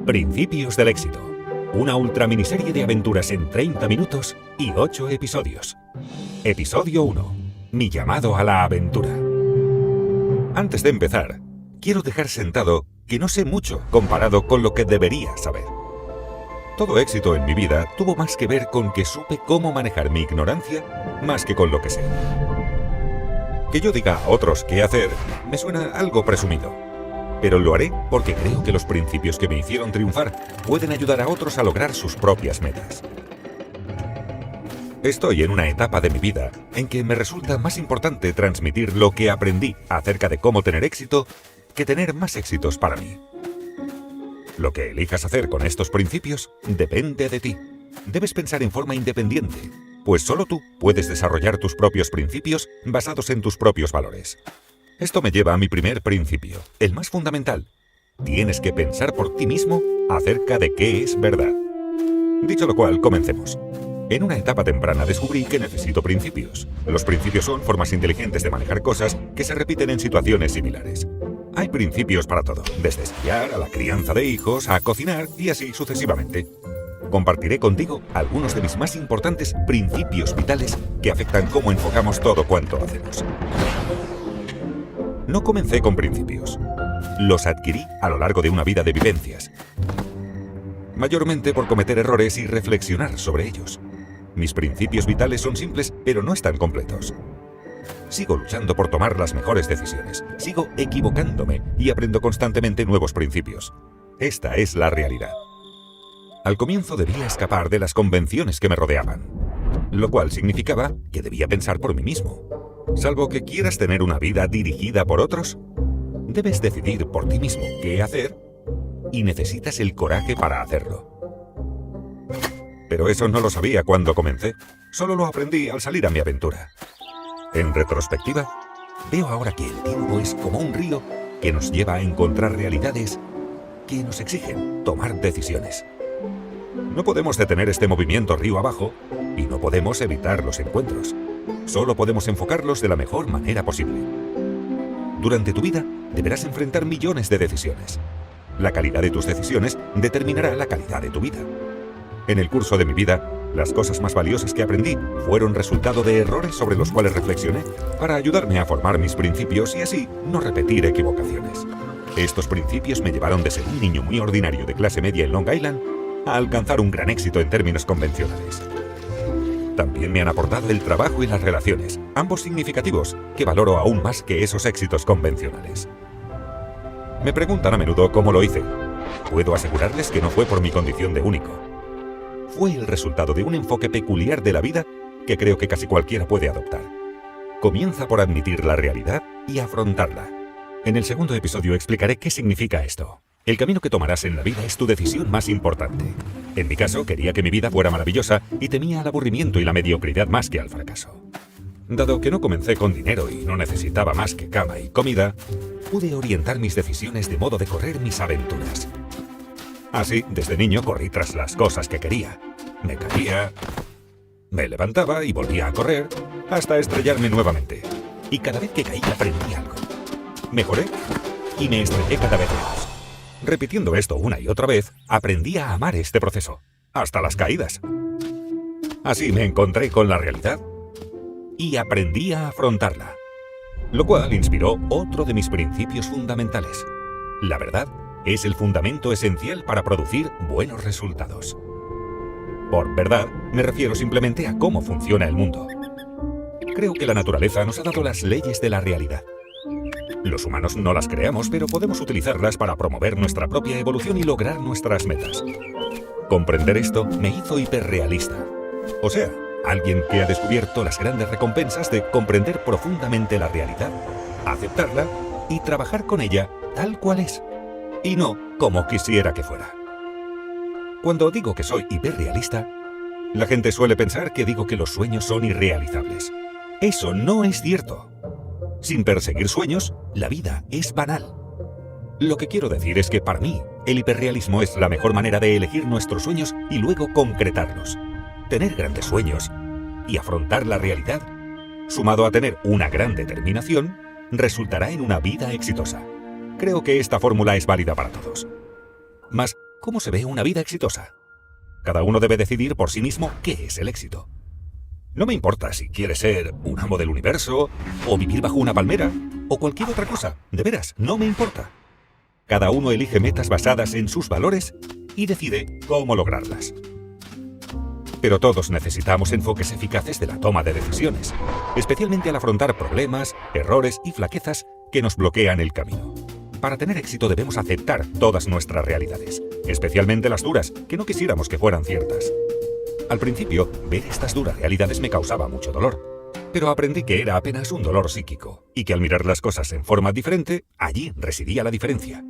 Principios del éxito. Una ultra miniserie de aventuras en 30 minutos y 8 episodios. Episodio 1. Mi llamado a la aventura. Antes de empezar, quiero dejar sentado que no sé mucho comparado con lo que debería saber. Todo éxito en mi vida tuvo más que ver con que supe cómo manejar mi ignorancia más que con lo que sé. Que yo diga a otros qué hacer me suena algo presumido. Pero lo haré porque creo que los principios que me hicieron triunfar pueden ayudar a otros a lograr sus propias metas. Estoy en una etapa de mi vida en que me resulta más importante transmitir lo que aprendí acerca de cómo tener éxito que tener más éxitos para mí. Lo que elijas hacer con estos principios depende de ti. Debes pensar en forma independiente, pues solo tú puedes desarrollar tus propios principios basados en tus propios valores. Esto me lleva a mi primer principio, el más fundamental. Tienes que pensar por ti mismo acerca de qué es verdad. Dicho lo cual, comencemos. En una etapa temprana descubrí que necesito principios. Los principios son formas inteligentes de manejar cosas que se repiten en situaciones similares. Hay principios para todo, desde esquiar a la crianza de hijos, a cocinar y así sucesivamente. Compartiré contigo algunos de mis más importantes principios vitales que afectan cómo enfocamos todo cuanto hacemos. No comencé con principios. Los adquirí a lo largo de una vida de vivencias. Mayormente por cometer errores y reflexionar sobre ellos. Mis principios vitales son simples, pero no están completos. Sigo luchando por tomar las mejores decisiones. Sigo equivocándome y aprendo constantemente nuevos principios. Esta es la realidad. Al comienzo debía escapar de las convenciones que me rodeaban, lo cual significaba que debía pensar por mí mismo. Salvo que quieras tener una vida dirigida por otros, debes decidir por ti mismo qué hacer y necesitas el coraje para hacerlo. Pero eso no lo sabía cuando comencé, solo lo aprendí al salir a mi aventura. En retrospectiva, veo ahora que el tiempo es como un río que nos lleva a encontrar realidades que nos exigen tomar decisiones. No podemos detener este movimiento río abajo y no podemos evitar los encuentros. Solo podemos enfocarlos de la mejor manera posible. Durante tu vida deberás enfrentar millones de decisiones. La calidad de tus decisiones determinará la calidad de tu vida. En el curso de mi vida, las cosas más valiosas que aprendí fueron resultado de errores sobre los cuales reflexioné para ayudarme a formar mis principios y así no repetir equivocaciones. Estos principios me llevaron de ser un niño muy ordinario de clase media en Long Island a alcanzar un gran éxito en términos convencionales. También me han aportado el trabajo y las relaciones, ambos significativos, que valoro aún más que esos éxitos convencionales. Me preguntan a menudo cómo lo hice. Puedo asegurarles que no fue por mi condición de único. Fue el resultado de un enfoque peculiar de la vida que creo que casi cualquiera puede adoptar. Comienza por admitir la realidad y afrontarla. En el segundo episodio explicaré qué significa esto. El camino que tomarás en la vida es tu decisión más importante. En mi caso, quería que mi vida fuera maravillosa y temía al aburrimiento y la mediocridad más que al fracaso. Dado que no comencé con dinero y no necesitaba más que cama y comida, pude orientar mis decisiones de modo de correr mis aventuras. Así, desde niño corrí tras las cosas que quería. Me caía, me levantaba y volvía a correr hasta estrellarme nuevamente. Y cada vez que caí aprendí algo. Mejoré y me estrellé cada vez más. Repitiendo esto una y otra vez, aprendí a amar este proceso, hasta las caídas. Así me encontré con la realidad y aprendí a afrontarla, lo cual inspiró otro de mis principios fundamentales. La verdad es el fundamento esencial para producir buenos resultados. Por verdad, me refiero simplemente a cómo funciona el mundo. Creo que la naturaleza nos ha dado las leyes de la realidad. Los humanos no las creamos, pero podemos utilizarlas para promover nuestra propia evolución y lograr nuestras metas. Comprender esto me hizo hiperrealista. O sea, alguien que ha descubierto las grandes recompensas de comprender profundamente la realidad, aceptarla y trabajar con ella tal cual es, y no como quisiera que fuera. Cuando digo que soy hiperrealista, la gente suele pensar que digo que los sueños son irrealizables. Eso no es cierto. Sin perseguir sueños, la vida es banal. Lo que quiero decir es que para mí, el hiperrealismo es la mejor manera de elegir nuestros sueños y luego concretarlos. Tener grandes sueños y afrontar la realidad, sumado a tener una gran determinación, resultará en una vida exitosa. Creo que esta fórmula es válida para todos. Mas, ¿Cómo se ve una vida exitosa? Cada uno debe decidir por sí mismo qué es el éxito. No me importa si quieres ser un amo del universo, o vivir bajo una palmera, o cualquier otra cosa. De veras, no me importa. Cada uno elige metas basadas en sus valores y decide cómo lograrlas. Pero todos necesitamos enfoques eficaces de la toma de decisiones, especialmente al afrontar problemas, errores y flaquezas que nos bloquean el camino. Para tener éxito debemos aceptar todas nuestras realidades, especialmente las duras, que no quisiéramos que fueran ciertas. Al principio, ver estas duras realidades me causaba mucho dolor, pero aprendí que era apenas un dolor psíquico, y que al mirar las cosas en forma diferente, allí residía la diferencia.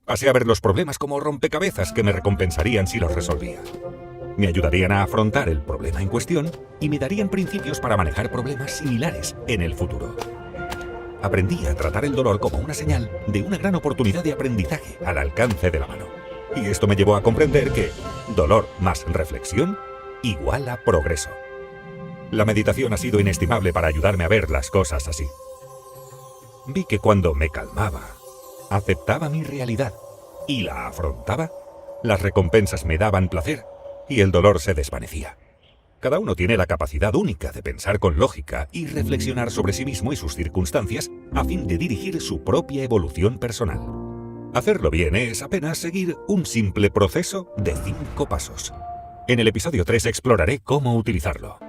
Pasé a ver los problemas como rompecabezas que me recompensarían si los resolvía. Me ayudarían a afrontar el problema en cuestión y me darían principios para manejar problemas similares en el futuro. Aprendí a tratar el dolor como una señal de una gran oportunidad de aprendizaje al alcance de la mano. Y esto me llevó a comprender que dolor más reflexión igual a progreso. La meditación ha sido inestimable para ayudarme a ver las cosas así. Vi que cuando me calmaba, aceptaba mi realidad y la afrontaba, las recompensas me daban placer y el dolor se desvanecía. Cada uno tiene la capacidad única de pensar con lógica y reflexionar sobre sí mismo y sus circunstancias a fin de dirigir su propia evolución personal. Hacerlo bien es apenas seguir un simple proceso de 5 pasos. En el episodio 3 exploraré cómo utilizarlo.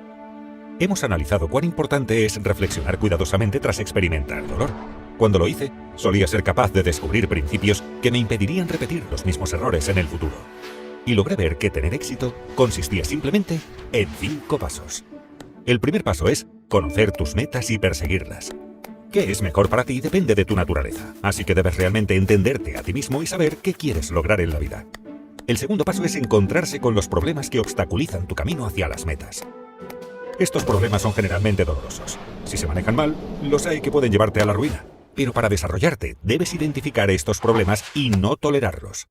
Hemos analizado cuán importante es reflexionar cuidadosamente tras experimentar dolor. Cuando lo hice, solía ser capaz de descubrir principios que me impedirían repetir los mismos errores en el futuro. Y logré ver que tener éxito consistía simplemente en 5 pasos. El primer paso es conocer tus metas y perseguirlas. ¿Qué es mejor para ti? Depende de tu naturaleza, así que debes realmente entenderte a ti mismo y saber qué quieres lograr en la vida. El segundo paso es encontrarse con los problemas que obstaculizan tu camino hacia las metas. Estos problemas son generalmente dolorosos. Si se manejan mal, los hay que pueden llevarte a la ruina. Pero para desarrollarte, debes identificar estos problemas y no tolerarlos.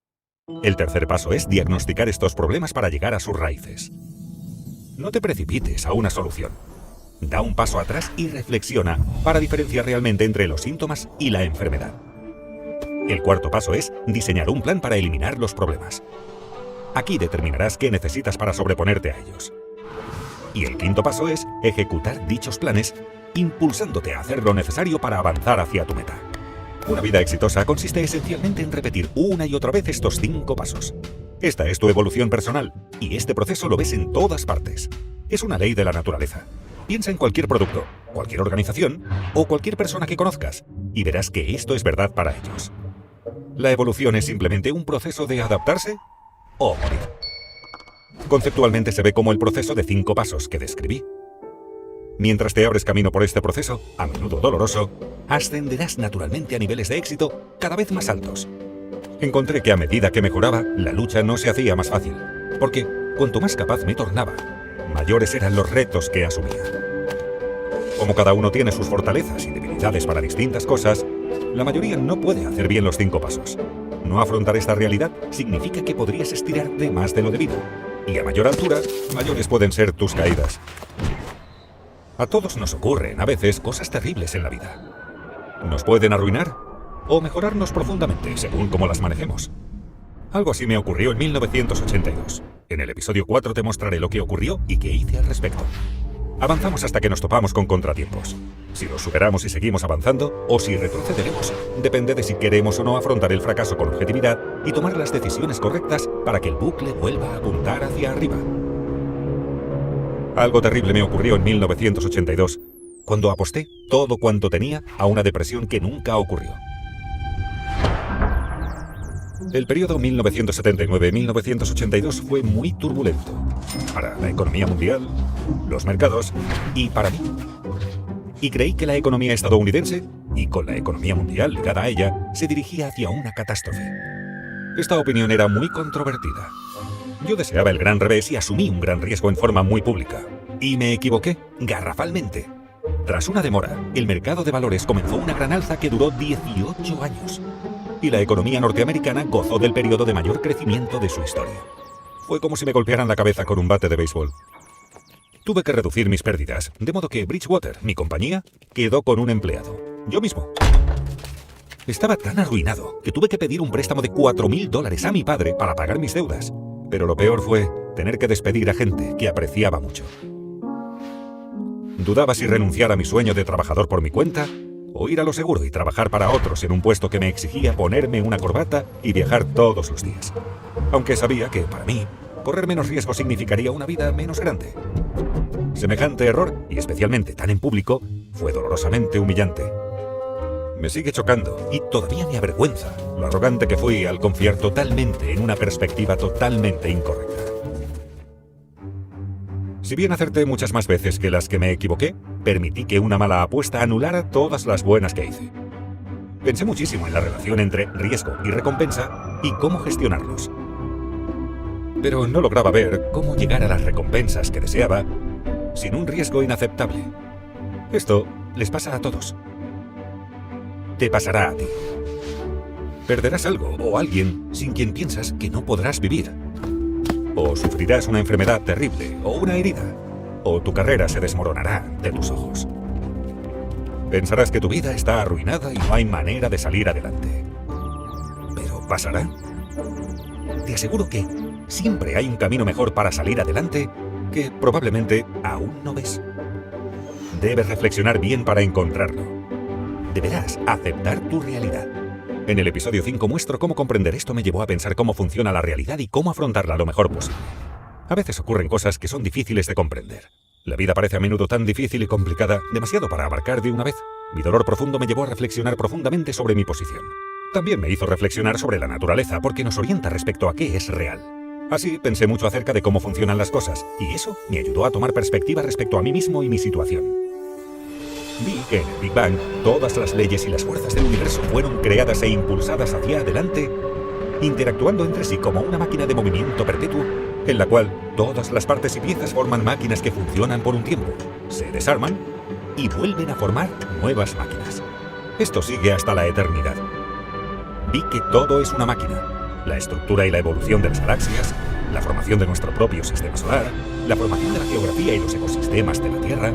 El tercer paso es diagnosticar estos problemas para llegar a sus raíces. No te precipites a una solución. Da un paso atrás y reflexiona para diferenciar realmente entre los síntomas y la enfermedad. El cuarto paso es diseñar un plan para eliminar los problemas. Aquí determinarás qué necesitas para sobreponerte a ellos. Y el quinto paso es ejecutar dichos planes, impulsándote a hacer lo necesario para avanzar hacia tu meta. Una vida exitosa consiste esencialmente en repetir una y otra vez estos 5 pasos. Esta es tu evolución personal, y este proceso lo ves en todas partes. Es una ley de la naturaleza. Piensa en cualquier producto, cualquier organización o cualquier persona que conozcas, y verás que esto es verdad para ellos. La evolución es simplemente un proceso de adaptarse o morir. Conceptualmente se ve como el proceso de 5 pasos que describí. Mientras te abres camino por este proceso, a menudo doloroso, ascenderás naturalmente a niveles de éxito cada vez más altos. Encontré que a medida que mejoraba, la lucha no se hacía más fácil, porque cuanto más capaz me tornaba, mayores eran los retos que asumía. Como cada uno tiene sus fortalezas y debilidades para distintas cosas, la mayoría no puede hacer bien los 5 pasos. No afrontar esta realidad significa que podrías estirarte más de lo debido, y a mayor altura, mayores pueden ser tus caídas. A todos nos ocurren, a veces, cosas terribles en la vida. Nos pueden arruinar o mejorarnos profundamente, según cómo las manejemos. Algo así me ocurrió en 1982. En el episodio 4 te mostraré lo que ocurrió y qué hice al respecto. Avanzamos hasta que nos topamos con contratiempos. Si los superamos y seguimos avanzando, o si retrocederemos, depende de si queremos o no afrontar el fracaso con objetividad y tomar las decisiones correctas para que el bucle vuelva a apuntar hacia arriba. Algo terrible me ocurrió en 1982, cuando aposté todo cuanto tenía a una depresión que nunca ocurrió. El periodo 1979-1982 fue muy turbulento para la economía mundial, los mercados y para mí. Y creí que la economía estadounidense, y con la economía mundial ligada a ella, se dirigía hacia una catástrofe. Esta opinión era muy controvertida. Yo deseaba el gran revés y asumí un gran riesgo en forma muy pública. Y me equivoqué, garrafalmente. Tras una demora, el mercado de valores comenzó una gran alza que duró 18 años. Y la economía norteamericana gozó del periodo de mayor crecimiento de su historia. Fue como si me golpearan la cabeza con un bate de béisbol. Tuve que reducir mis pérdidas, de modo que Bridgewater, mi compañía, quedó con un empleado. Yo mismo. Estaba tan arruinado que tuve que pedir un préstamo de $4.000 a mi padre para pagar mis deudas. Pero lo peor fue tener que despedir a gente que apreciaba mucho. Dudaba si renunciar a mi sueño de trabajador por mi cuenta o ir a lo seguro y trabajar para otros en un puesto que me exigía ponerme una corbata y viajar todos los días. Aunque sabía que, para mí, correr menos riesgo significaría una vida menos grande. Semejante error, y especialmente tan en público, fue dolorosamente humillante. Me sigue chocando y todavía me avergüenza lo arrogante que fui al confiar totalmente en una perspectiva totalmente incorrecta. Si bien acerté muchas más veces que las que me equivoqué, permití que una mala apuesta anulara todas las buenas que hice. Pensé muchísimo en la relación entre riesgo y recompensa y cómo gestionarlos. Pero no lograba ver cómo llegar a las recompensas que deseaba sin un riesgo inaceptable. Esto les pasa a todos. Te pasará a ti. Perderás algo o alguien sin quien piensas que no podrás vivir. O sufrirás una enfermedad terrible o una herida. O tu carrera se desmoronará de tus ojos. Pensarás que tu vida está arruinada y no hay manera de salir adelante. ¿Pero pasará? Te aseguro que siempre hay un camino mejor para salir adelante que probablemente aún no ves. Debes reflexionar bien para encontrarlo. Deberás aceptar tu realidad. En el episodio 5 muestro cómo comprender esto me llevó a pensar cómo funciona la realidad y cómo afrontarla lo mejor posible. A veces ocurren cosas que son difíciles de comprender. La vida parece a menudo tan difícil y complicada, demasiado para abarcar de una vez. Mi dolor profundo me llevó a reflexionar profundamente sobre mi posición. También me hizo reflexionar sobre la naturaleza porque nos orienta respecto a qué es real. Así pensé mucho acerca de cómo funcionan las cosas y eso me ayudó a tomar perspectiva respecto a mí mismo y mi situación. Vi que en el Big Bang todas las leyes y las fuerzas del universo fueron creadas e impulsadas hacia adelante, interactuando entre sí como una máquina de movimiento perpetuo, en la cual todas las partes y piezas forman máquinas que funcionan por un tiempo, se desarman y vuelven a formar nuevas máquinas. Esto sigue hasta la eternidad. Vi que todo es una máquina. La estructura y la evolución de las galaxias, la formación de nuestro propio sistema solar, la formación de la geografía y los ecosistemas de la Tierra,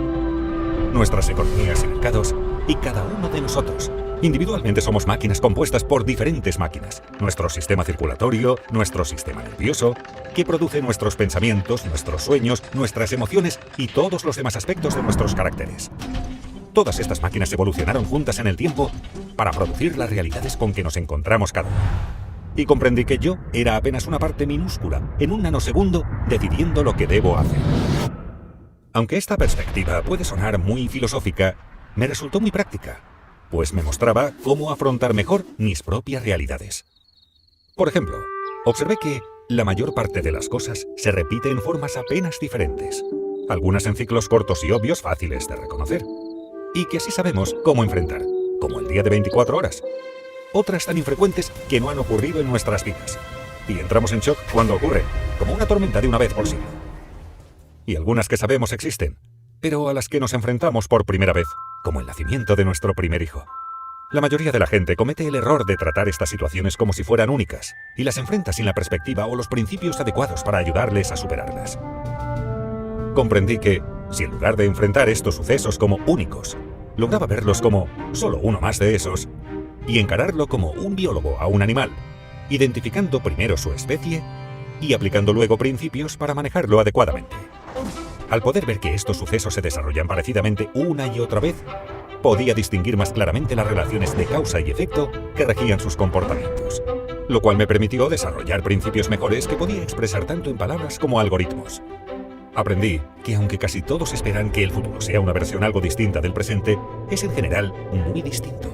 nuestras economías y mercados, y cada uno de nosotros. Individualmente somos máquinas compuestas por diferentes máquinas. Nuestro sistema circulatorio, nuestro sistema nervioso, que produce nuestros pensamientos, nuestros sueños, nuestras emociones y todos los demás aspectos de nuestros caracteres. Todas estas máquinas evolucionaron juntas en el tiempo para producir las realidades con que nos encontramos cada uno. Y comprendí que yo era apenas una parte minúscula, en un nanosegundo, decidiendo lo que debo hacer. Aunque esta perspectiva puede sonar muy filosófica, me resultó muy práctica, pues me mostraba cómo afrontar mejor mis propias realidades. Por ejemplo, observé que la mayor parte de las cosas se repite en formas apenas diferentes, algunas en ciclos cortos y obvios fáciles de reconocer, y que así sabemos cómo enfrentar, como el día de 24 horas. Otras tan infrecuentes que no han ocurrido en nuestras vidas, y entramos en shock cuando ocurre, como una tormenta de una vez por siglo. Y algunas que sabemos existen, pero a las que nos enfrentamos por primera vez, como el nacimiento de nuestro primer hijo. La mayoría de la gente comete el error de tratar estas situaciones como si fueran únicas, y las enfrenta sin la perspectiva o los principios adecuados para ayudarles a superarlas. Comprendí que, si en lugar de enfrentar estos sucesos como únicos, lograba verlos como solo uno más de esos, y encararlo como un biólogo a un animal, identificando primero su especie y aplicando luego principios para manejarlo adecuadamente. Al poder ver que estos sucesos se desarrollan parecidamente una y otra vez, podía distinguir más claramente las relaciones de causa y efecto que regían sus comportamientos, lo cual me permitió desarrollar principios mejores que podía expresar tanto en palabras como algoritmos. Aprendí que aunque casi todos esperan que el futuro sea una versión algo distinta del presente, es en general muy distinto.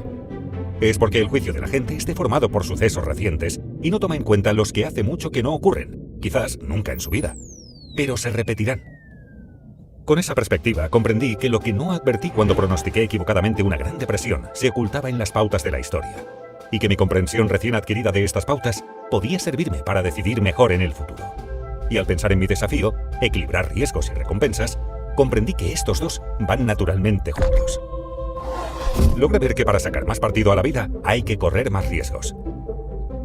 Es porque el juicio de la gente esté formado por sucesos recientes y no toma en cuenta los que hace mucho que no ocurren, quizás nunca en su vida, pero se repetirán. Con esa perspectiva comprendí que lo que no advertí cuando pronostiqué equivocadamente una gran depresión se ocultaba en las pautas de la historia, y que mi comprensión recién adquirida de estas pautas podía servirme para decidir mejor en el futuro. Y al pensar en mi desafío, equilibrar riesgos y recompensas, comprendí que estos dos van naturalmente juntos. Logré ver que para sacar más partido a la vida hay que correr más riesgos,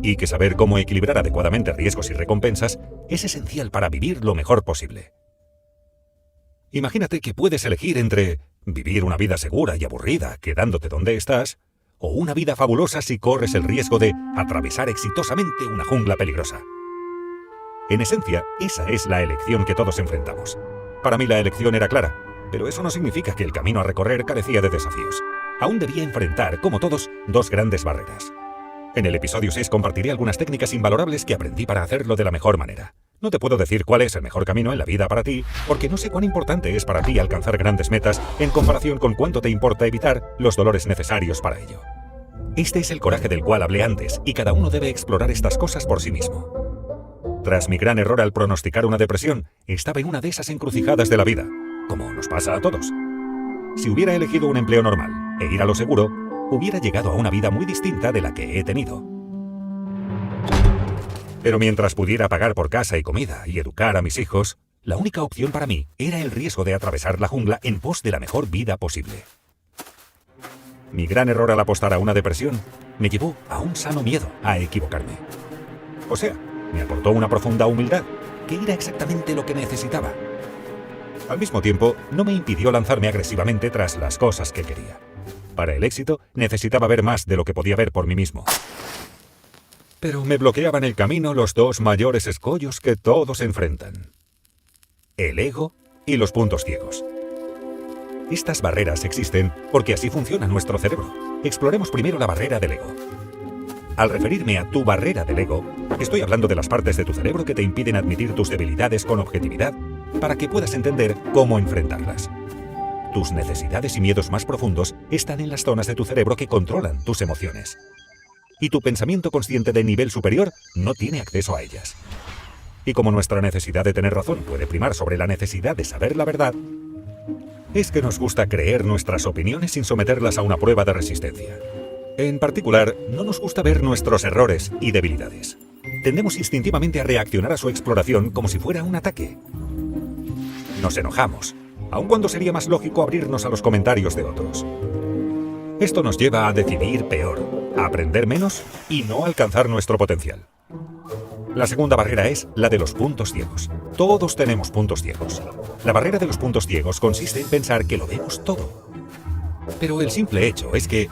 y que saber cómo equilibrar adecuadamente riesgos y recompensas es esencial para vivir lo mejor posible. Imagínate que puedes elegir entre vivir una vida segura y aburrida quedándote donde estás, o una vida fabulosa si corres el riesgo de atravesar exitosamente una jungla peligrosa. En esencia, esa es la elección que todos enfrentamos. Para mí la elección era clara, pero eso no significa que el camino a recorrer carecía de desafíos. Aún debía enfrentar, como todos, dos grandes barreras. En el episodio 6 compartiré algunas técnicas invalorables que aprendí para hacerlo de la mejor manera. No te puedo decir cuál es el mejor camino en la vida para ti, porque no sé cuán importante es para ti alcanzar grandes metas en comparación con cuánto te importa evitar los dolores necesarios para ello. Este es el coraje del cual hablé antes, y cada uno debe explorar estas cosas por sí mismo. Tras mi gran error al pronosticar una depresión, estaba en una de esas encrucijadas de la vida, como nos pasa a todos. Si hubiera elegido un empleo normal e ir a lo seguro, hubiera llegado a una vida muy distinta de la que he tenido. Pero mientras pudiera pagar por casa y comida y educar a mis hijos, la única opción para mí era el riesgo de atravesar la jungla en pos de la mejor vida posible. Mi gran error al apostar a una depresión me llevó a un sano miedo a equivocarme. O sea, me aportó una profunda humildad, que era exactamente lo que necesitaba. Al mismo tiempo, no me impidió lanzarme agresivamente tras las cosas que quería. Para el éxito, necesitaba ver más de lo que podía ver por mí mismo. Pero me bloqueaban el camino los dos mayores escollos que todos enfrentan: el ego y los puntos ciegos. Estas barreras existen porque así funciona nuestro cerebro. Exploremos primero la barrera del ego. Al referirme a tu barrera del ego, estoy hablando de las partes de tu cerebro que te impiden admitir tus debilidades con objetividad para que puedas entender cómo enfrentarlas. Tus necesidades y miedos más profundos están en las zonas de tu cerebro que controlan tus emociones. Y tu pensamiento consciente de nivel superior no tiene acceso a ellas. Y como nuestra necesidad de tener razón puede primar sobre la necesidad de saber la verdad, es que nos gusta creer nuestras opiniones sin someterlas a una prueba de resistencia. En particular, no nos gusta ver nuestros errores y debilidades. Tendemos instintivamente a reaccionar a su exploración como si fuera un ataque. Nos enojamos, aun cuando sería más lógico abrirnos a los comentarios de otros. Esto nos lleva a decidir peor, a aprender menos y no alcanzar nuestro potencial. La segunda barrera es la de los puntos ciegos. Todos tenemos puntos ciegos. La barrera de los puntos ciegos consiste en pensar que lo vemos todo. Pero el simple hecho es que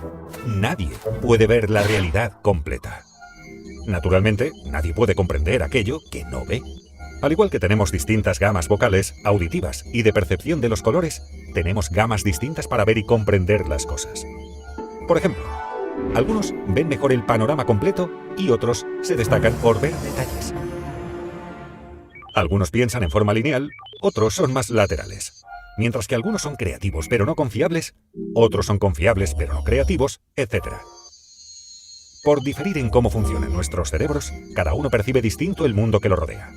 nadie puede ver la realidad completa. Naturalmente, nadie puede comprender aquello que no ve. Al igual que tenemos distintas gamas vocales, auditivas y de percepción de los colores, tenemos gamas distintas para ver y comprender las cosas. Por ejemplo, algunos ven mejor el panorama completo y otros se destacan por ver detalles. Algunos piensan en forma lineal, otros son más laterales. Mientras que algunos son creativos pero no confiables, otros son confiables pero no creativos, etc. Por diferir en cómo funcionan nuestros cerebros, cada uno percibe distinto el mundo que lo rodea.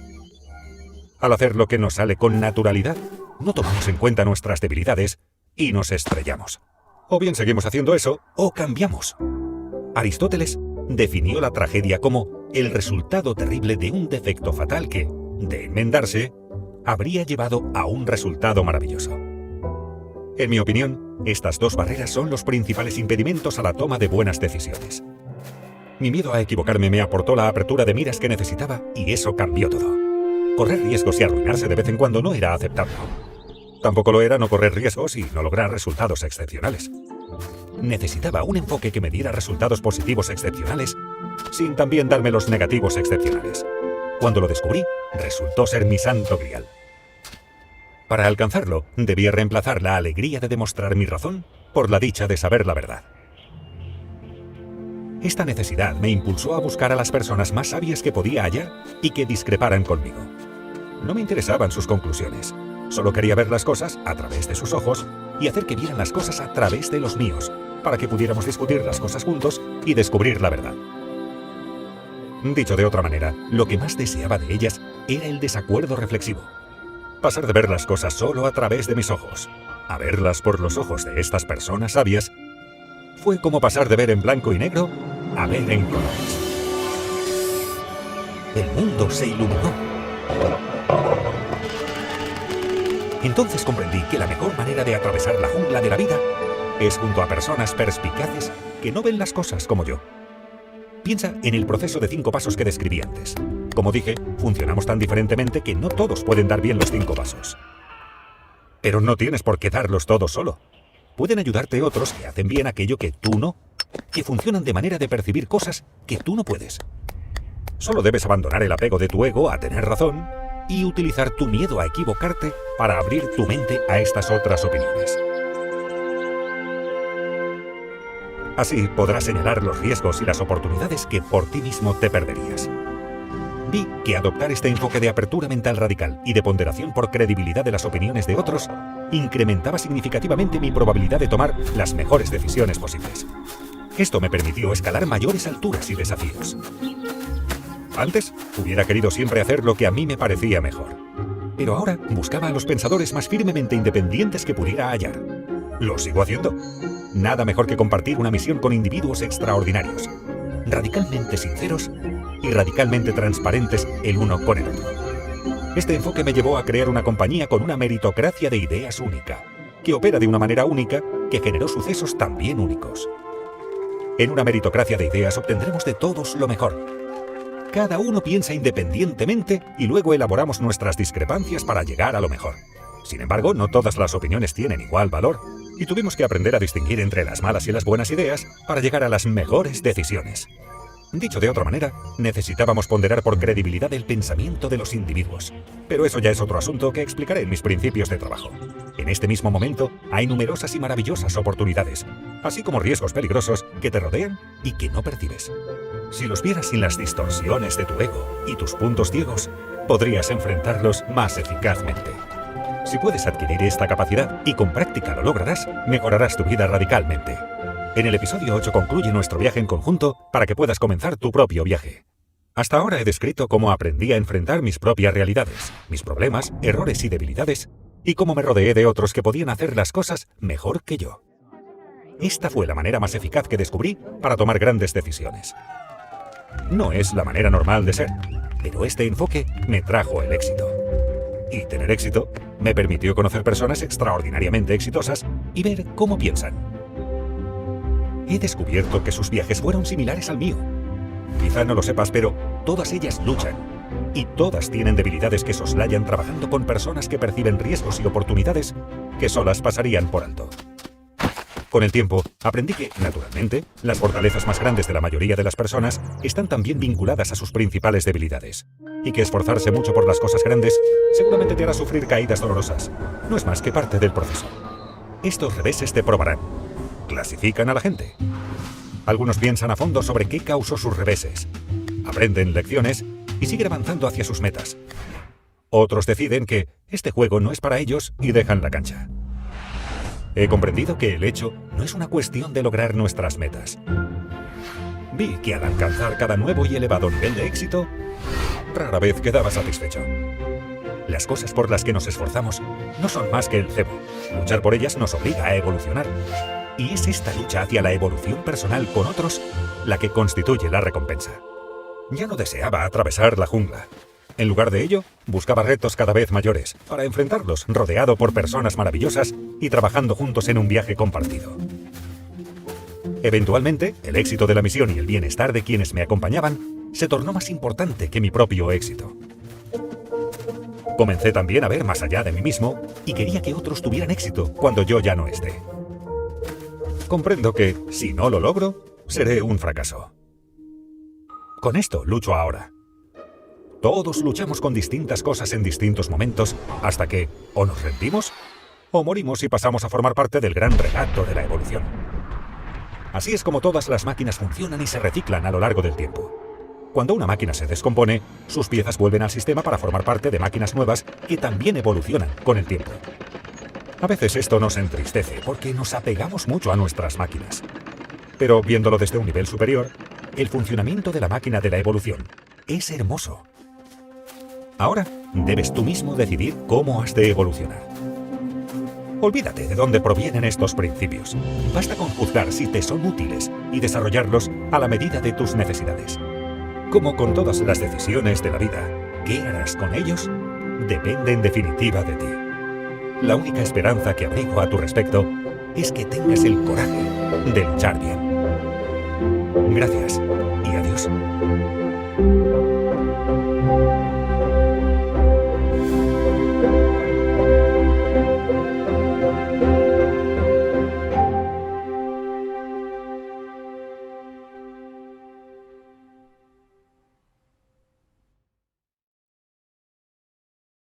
Al hacer lo que nos sale con naturalidad, no tomamos en cuenta nuestras debilidades y nos estrellamos. O bien seguimos haciendo eso, o cambiamos. Aristóteles definió la tragedia como el resultado terrible de un defecto fatal que, de enmendarse, habría llevado a un resultado maravilloso. En mi opinión, estas dos barreras son los principales impedimentos a la toma de buenas decisiones. Mi miedo a equivocarme me aportó la apertura de miras que necesitaba y eso cambió todo. Correr riesgos y arruinarse de vez en cuando no era aceptable. Tampoco lo era no correr riesgos y no lograr resultados excepcionales. Necesitaba un enfoque que me diera resultados positivos excepcionales, sin también darme los negativos excepcionales. Cuando lo descubrí, resultó ser mi santo grial. Para alcanzarlo, debía reemplazar la alegría de demostrar mi razón por la dicha de saber la verdad. Esta necesidad me impulsó a buscar a las personas más sabias que podía hallar y que discreparan conmigo. No me interesaban sus conclusiones. Solo quería ver las cosas a través de sus ojos y hacer que vieran las cosas a través de los míos, para que pudiéramos discutir las cosas juntos y descubrir la verdad. Dicho de otra manera, lo que más deseaba de ellas era el desacuerdo reflexivo. Pasar de ver las cosas solo a través de mis ojos a verlas por los ojos de estas personas sabias fue como pasar de ver en blanco y negro a ver en colores. El mundo se iluminó. Entonces comprendí que la mejor manera de atravesar la jungla de la vida es junto a personas perspicaces que no ven las cosas como yo. Piensa en el proceso de 5 pasos que describí antes. Como dije, funcionamos tan diferentemente que no todos pueden dar bien los 5 pasos. Pero no tienes por qué darlos todos solo. Pueden ayudarte otros que hacen bien aquello que tú no. que funcionan de manera de percibir cosas que tú no puedes. Solo debes abandonar el apego de tu ego a tener razón y utilizar tu miedo a equivocarte para abrir tu mente a estas otras opiniones. Así podrás señalar los riesgos y las oportunidades que por ti mismo te perderías. Vi que adoptar este enfoque de apertura mental radical y de ponderación por credibilidad de las opiniones de otros incrementaba significativamente mi probabilidad de tomar las mejores decisiones posibles. Esto me permitió escalar mayores alturas y desafíos. Antes, hubiera querido siempre hacer lo que a mí me parecía mejor. Pero ahora buscaba a los pensadores más firmemente independientes que pudiera hallar. Lo sigo haciendo. Nada mejor que compartir una misión con individuos extraordinarios, radicalmente sinceros y radicalmente transparentes el uno con el otro. Este enfoque me llevó a crear una compañía con una meritocracia de ideas única, que opera de una manera única, que generó sucesos también únicos. En una meritocracia de ideas obtendremos de todos lo mejor. Cada uno piensa independientemente y luego elaboramos nuestras discrepancias para llegar a lo mejor. Sin embargo, no todas las opiniones tienen igual valor, y tuvimos que aprender a distinguir entre las malas y las buenas ideas para llegar a las mejores decisiones. Dicho de otra manera, necesitábamos ponderar por credibilidad el pensamiento de los individuos. Pero eso ya es otro asunto que explicaré en mis principios de trabajo. En este mismo momento hay numerosas y maravillosas oportunidades, así como riesgos peligrosos que te rodean y que no percibes. Si los vieras sin las distorsiones de tu ego y tus puntos ciegos, podrías enfrentarlos más eficazmente. Si puedes adquirir esta capacidad y con práctica lo lograrás, mejorarás tu vida radicalmente. En el episodio 8 concluye nuestro viaje en conjunto para que puedas comenzar tu propio viaje. Hasta ahora he descrito cómo aprendí a enfrentar mis propias realidades, mis problemas, errores y debilidades, y cómo me rodeé de otros que podían hacer las cosas mejor que yo. Esta fue la manera más eficaz que descubrí para tomar grandes decisiones. No es la manera normal de ser, pero este enfoque me trajo el éxito. Y tener éxito me permitió conocer personas extraordinariamente exitosas y ver cómo piensan. He descubierto que sus viajes fueron similares al mío. Quizá no lo sepas, pero todas ellas luchan. Y todas tienen debilidades que soslayan trabajando con personas que perciben riesgos y oportunidades que solas pasarían por alto. Con el tiempo, aprendí que, naturalmente, las fortalezas más grandes de la mayoría de las personas están también vinculadas a sus principales debilidades. Y que esforzarse mucho por las cosas grandes seguramente te hará sufrir caídas dolorosas. No es más que parte del proceso. Estos reveses te probarán. Clasifican a la gente. Algunos piensan a fondo sobre qué causó sus reveses, aprenden lecciones y siguen avanzando hacia sus metas. Otros deciden que este juego no es para ellos y dejan la cancha. He comprendido que el hecho no es una cuestión de lograr nuestras metas. Vi que al alcanzar cada nuevo y elevado nivel de éxito, rara vez quedaba satisfecho. Las cosas por las que nos esforzamos no son más que el cebo. Luchar por ellas nos obliga a evolucionar. Y es esta lucha hacia la evolución personal con otros la que constituye la recompensa. Ya no deseaba atravesar la jungla. En lugar de ello, buscaba retos cada vez mayores para enfrentarlos rodeado por personas maravillosas y trabajando juntos en un viaje compartido. Eventualmente, el éxito de la misión y el bienestar de quienes me acompañaban se tornó más importante que mi propio éxito. Comencé también a ver más allá de mí mismo y quería que otros tuvieran éxito cuando yo ya no esté. Comprendo que, si no lo logro, seré un fracaso. Con esto lucho ahora. Todos luchamos con distintas cosas en distintos momentos hasta que o nos rendimos o morimos y pasamos a formar parte del gran regato de la evolución. Así es como todas las máquinas funcionan y se reciclan a lo largo del tiempo. Cuando una máquina se descompone, sus piezas vuelven al sistema para formar parte de máquinas nuevas que también evolucionan con el tiempo. A veces esto nos entristece porque nos apegamos mucho a nuestras máquinas. Pero viéndolo desde un nivel superior, el funcionamiento de la máquina de la evolución es hermoso. Ahora debes tú mismo decidir cómo has de evolucionar. Olvídate de dónde provienen estos principios. Basta con juzgar si te son útiles y desarrollarlos a la medida de tus necesidades. Como con todas las decisiones de la vida, ¿qué harás con ellos? Depende en definitiva de ti. La única esperanza que abrigo a tu respecto es que tengas el coraje de luchar bien. Gracias y adiós.